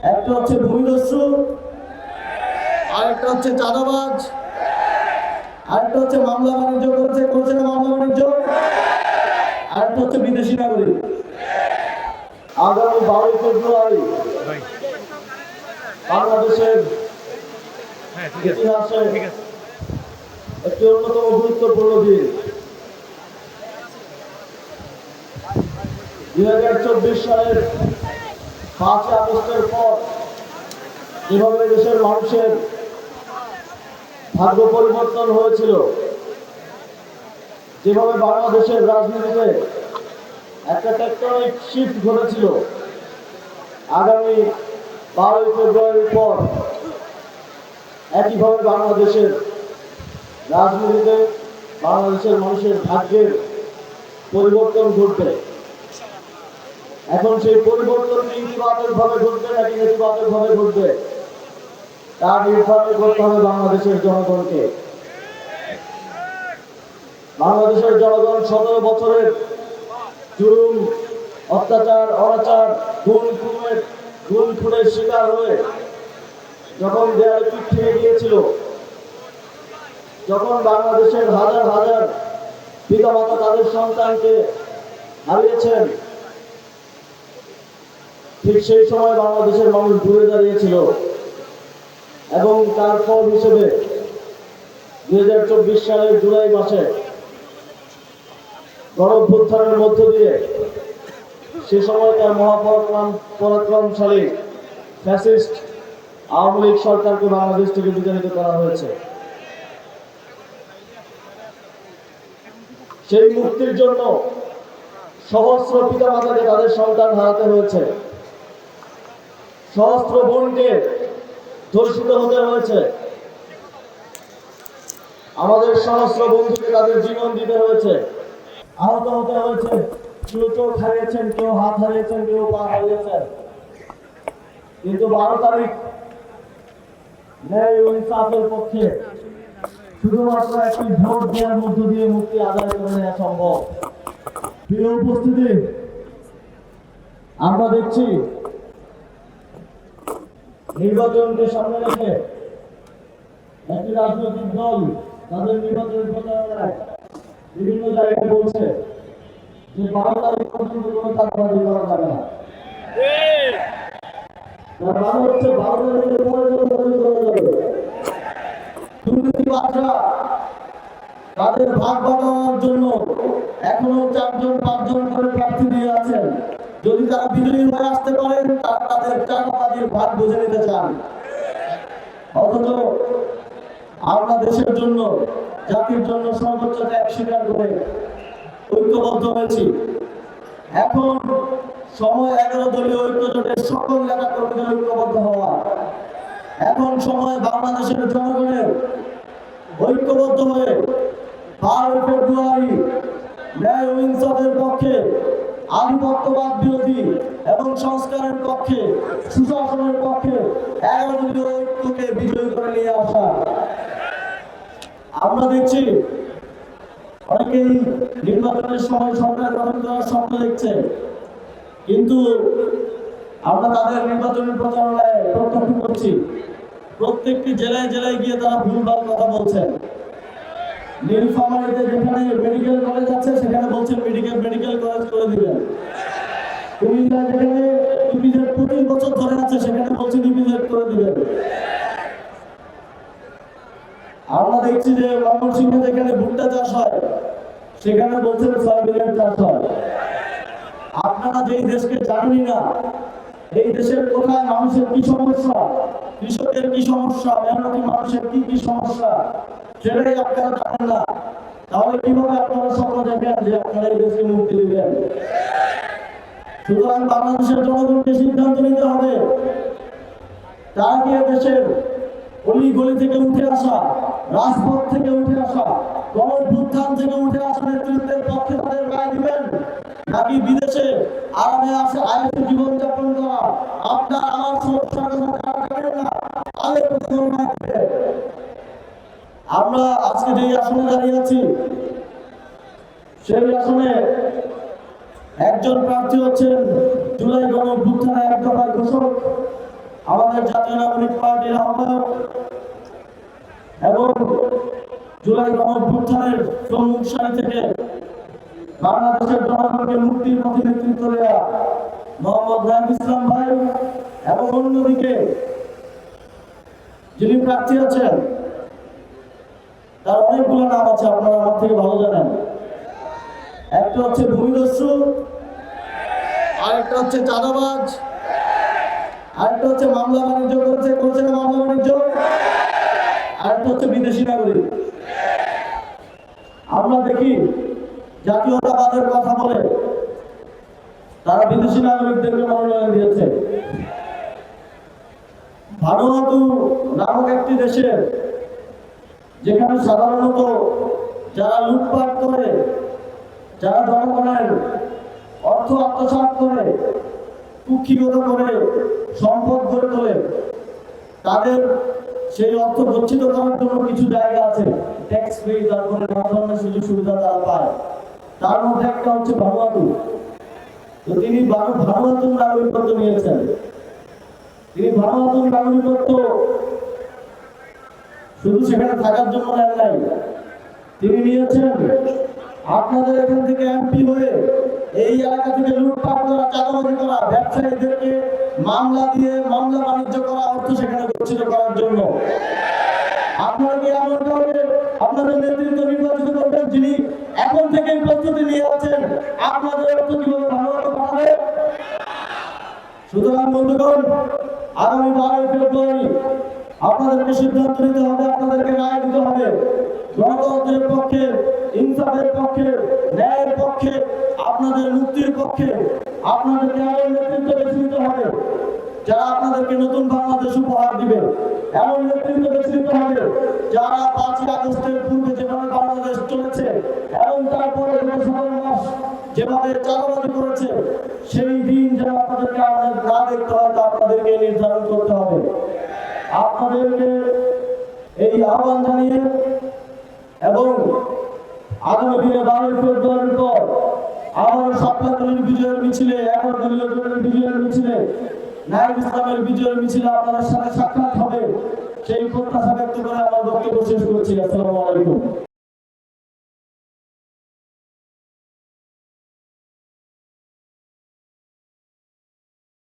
একটা হচ্ছে ভূমিদস্যু, আরেকটা হচ্ছে চাঁদাবাজ, আরেকটা হচ্ছে মামলা বাণিজ্য করছে না মামলা বাণিজ্য, আরেকটা হচ্ছে বিদেশি নাগরিক। আগামী 12 ফেব্রুয়ারি বাংলাদেশের ইতিহাসে একটি অন্যতম গুরুত্বপূর্ণ দিন। 2024 সালের 5 আগস্টের পর যেভাবে দেশের মানুষের ভাগ্য পরিবর্তন হয়েছিল, যেভাবে বাংলাদেশের রাজনীতিতে একটা টেকটনিক শিফট ঘটেছিল, আগামী 12 ফেব্রুয়ারির পর একইভাবে বাংলাদেশের রাজনীতিতে বাংলাদেশের মানুষের ভাগ্যের পরিবর্তন ঘটবে। এখন সেই পরিবর্তন ইতিবাচকভাবে ঘটবে নাকি নেতিবাচকভাবে ঘটবে তা নির্ধারণ করতে হবে বাংলাদেশের জনগণকে। বাংলাদেশের জনগণ 17 বছরের জুলুম, অত্যাচার, অনাচার, গুম খুনের শিকার হয়ে যখন দেয়ালে পিঠ থেকে গিয়েছিল, যখন বাংলাদেশের হাজার হাজার পিতামাতা তাদের সন্তানকে হারিয়েছেন, ঠিক সেই সময় বাংলাদেশের মানুষ ঘুরে দাঁড়িয়েছিল এবং তার ফল হিসেবে 2024 সালের জুলাই মাসে গণঅভ্যুত্থানের মধ্য দিয়ে সে সময়কার পরাক্রমশালী ফ্যাসিস্ট আওয়ামী লীগ সরকারকে বাংলাদেশ থেকে বিতাড়িত করা হয়েছে। সেই মুক্তির জন্য সহস্র পিতামাতাকে তাদের সন্তান হারাতে হয়েছে, সহস্র বোনকে ধর্ষিত হতে হয়েছে, আমাদের সহস্র বন্ধুকে তাদের জীবন দিতে হয়েছে, আহত হতে হয়েছে, কেউ চোখ হারিয়েছেন, কেউ হাত হারিয়েছেন, কেউ পা হারিয়েছেন। কিন্তু 12 তারিখ ন্যায় ও ইনসাফের পক্ষে শুধুমাত্র একটি ভোট দেওয়ার মধ্য দিয়ে মুক্তি আদায় করে নেওয়া সম্ভব। প্রিয় উপস্থিতি, আমরা দেখছি নির্বাচনকে সামনে রেখে একটি রাজনৈতিক দল তাদের নির্বাচনের প্রচারণায় বিভিন্ন জায়গায় বলছে যে 12 তারিখ পর্যন্ত কোনো চাঁদাবাজি করা যাবে না। তার মানে হচ্ছে 12 তারিখের পরে চাঁদাবাজি করা যাবে। দুর্নীতিবাজরা তাদের ভাগ বাড়ানোর জন্য এখনো 4-5 করে প্রার্থী দিয়ে আছেন। যদি তারা বিজয়ী হয়ে আসতে পারেন, তারা তাদের চাঁদাবাজির ভাগ বুঝে নিতে চান। অথচ আমরা দেশের জন্য, জাতির জন্য সর্বোচ্চ ত্যাগ স্বীকার করে ঐক্যবদ্ধ হয়েছি। এখন সময় 11 দলীয় ঐক্যজোটের সকল নেতা কর্মীদের ঐক্যবদ্ধ হওয়া। এখন সময় বাংলাদেশের জনগণের ঐক্যবদ্ধ হয়ে 12 ফেব্রুয়ারি ন্যায় ও ইনসাফের পক্ষে, আধিপত্যবাদ বিরোধী এবং সংস্কারের পক্ষে, সুশাসনের পক্ষে 11 দলীয় ঐক্যকে বিজয়ী করে নিয়ে আসা। আমরা দেখছি অনেকেই নির্বাচনের সময় সরকার গঠন করার স্বপ্ন দেখছে, কিন্তু আমরা তাদের নির্বাচনের প্রচারণায় প্রত্যক্ষ করছি প্রত্যেকটি জেলায় জেলায় গিয়ে তারা ভুলভাল কথা বলছেন। নীলফামারীতে যেখানে মেডিকেল কলেজ আছে সেখানে বলছেন মেডিকেল কলেজ করে দিবেন। কুমিল্লা যেখানে ইপিজেড 25 বছর ধরে আছে সেখানে বলছেন ইপিজেড করে দিবেন। আমরা দেখছি যে ময়মনসিংহে যেখানে ভুট্টা চাষ হয় সেখানে বলছেন সয়াবিনের চাষ হয়। আপনারা যেই দেশকে জানেনই না, এই দেশের কোথায় মানুষের কি সমস্যা, কৃষকের কি সমস্যা, মেহনতি মানুষের কি সমস্যা, সেটাই আপনারা জানেন না, তাহলে কিভাবে আপনারা স্বপ্ন দেখেন যে আপনারা এই দেশকে মুক্তি দিবেন? সুতরাং বাংলাদেশের জনগণকে সিদ্ধান্ত নিতে হবে, তারা কি দেশের অলি গলি থেকে উঠে আসা, রাজপথ থেকে উঠে আসা, গণঅভ্যুত্থান থেকে উঠে আসা নেতৃত্বের পক্ষে তাদের রায় দিবেন, নাকি বিদেশে আরামে আয়েসে জীবনযাপন করা আপনার আমার সমস্যার কথা জানেন না তাদের প্রতি। আমরা আজকে যে আসনে দাঁড়িয়ে আছি সেই আসনে একজন প্রার্থী হচ্ছেন জুলাই গণঅভ্যুত্থানের এক দফা ঘোষক আমাদের জাতীয় নাগরিক পার্টির আহ্বায়ক এবং জুলাই গণঅভ্যুত্থানের সম্মুখ সারি থেকে বাংলাদেশের জনগণকে মুক্তির পথে নেতৃত্ব দেওয়া মোহাম্মদ রাহিম ইসলাম ভাই এবং অন্যদিকে যিনি প্রার্থী আছেন তার অনেকগুলো নাম আছে, আপনারা আমার থেকে ভালো জানেন। একটা হচ্ছে ভূমিদস্যু, আরেকটা হচ্ছে চাঁদাবাজ, আরেকটা হচ্ছে মামলা বাণিজ্য করছে না মামলা বাণিজ্য, আরেকটা হচ্ছে বিদেশি নাগরিক। আমরা দেখি জাতীয়তাবাদের কথা বলে তারা বিদেশি নাগরিকদেরকে মনোনয়ন দিয়েছে। ভানুয়াতু নামক একটি দেশে যেখানে সাধারণত যারা লুটপাট করে, যারা জনগণের অর্থ আত্মসাৎ করে, কুক্ষিগত করে সম্পদ গড়ে তোলে, তাদের সেই অর্থ গচ্ছিত করার জন্য কিছু জায়গা আছে, ট্যাক্স ফ্রি, তারপরে নানা ধরনের সুযোগ সুবিধা তারা পায়। তার মধ্যে একটা হচ্ছে ভানুয়াতু। তো তিনি ভানুয়াতুর নাগরিকত্ব নিয়েছেন। তিনি ভানুয়াতুর নাগরিকত্ব শুধু সেখানে থাকার জন্য নেন নাই, তিনি নিয়েছেন আপনাদের এখান থেকে এমপি হয়ে এই এলাকা থেকে লুটপাট করা, চাঁদাবাজি করা, ব্যবসায়ীদেরকে মামলা দিয়ে মামলা বাণিজ্য করা, অর্থ সেখানে গচ্ছিত করার জন্য। আপনারা কি এমন কাউকে আপনাদের নেতৃত্ব নির্বাচিত করবেন যিনি এখন থেকে প্রস্তুতি নিয়ে আছেন আপনাদের অর্থ কিভাবে ভালোভাবে পাঠাবে? সুতরাং বন্ধুগণ, আগামী 12 ফেব্রুয়ারি আপনাদেরকে সিদ্ধান্ত নিতে হবে, আপনাদেরকে রায় দিতে হবে। গণতন্ত্রের পক্ষে, ইনসাফের পক্ষে, ন্যায়ের পক্ষে, আপনাদের মুক্তির পক্ষে আপনাদেরকে এমন নেতৃত্ব বেছে নিতে হবে যারা আপনাদেরকে নতুন বাংলাদেশ উপহার দিবে। এমন নেতৃত্ব বেছে নিতে হবে যারা 5ই আগস্টের পূর্বে যেভাবে বাংলাদেশ চলেছে এবং তারপরে 17 মাস যেভাবে চাঁদাবাজি করেছে, সেই দিন যেন আপনাদেরকে না দেখতে হয়, তা আপনাদেরকে নির্ধারণ করতে হবে। আপনাদেরকে এই আহ্বান জানিয়ে এবং আগামী দিনে 12 ফেব্রুয়ারির পর আবারও সাপ্তাহিক বিজয়ের মিছিলে, এখন বিজয়ের মিছিলে, নাহিদ ইসলামের বিজয়ের মিছিলে আপনাদের সাথে সাক্ষাৎ হবে, সেই প্রত্যাশা ব্যক্ত করে আমার বক্তব্য শেষ করছি। আসসালামু আলাইকুম।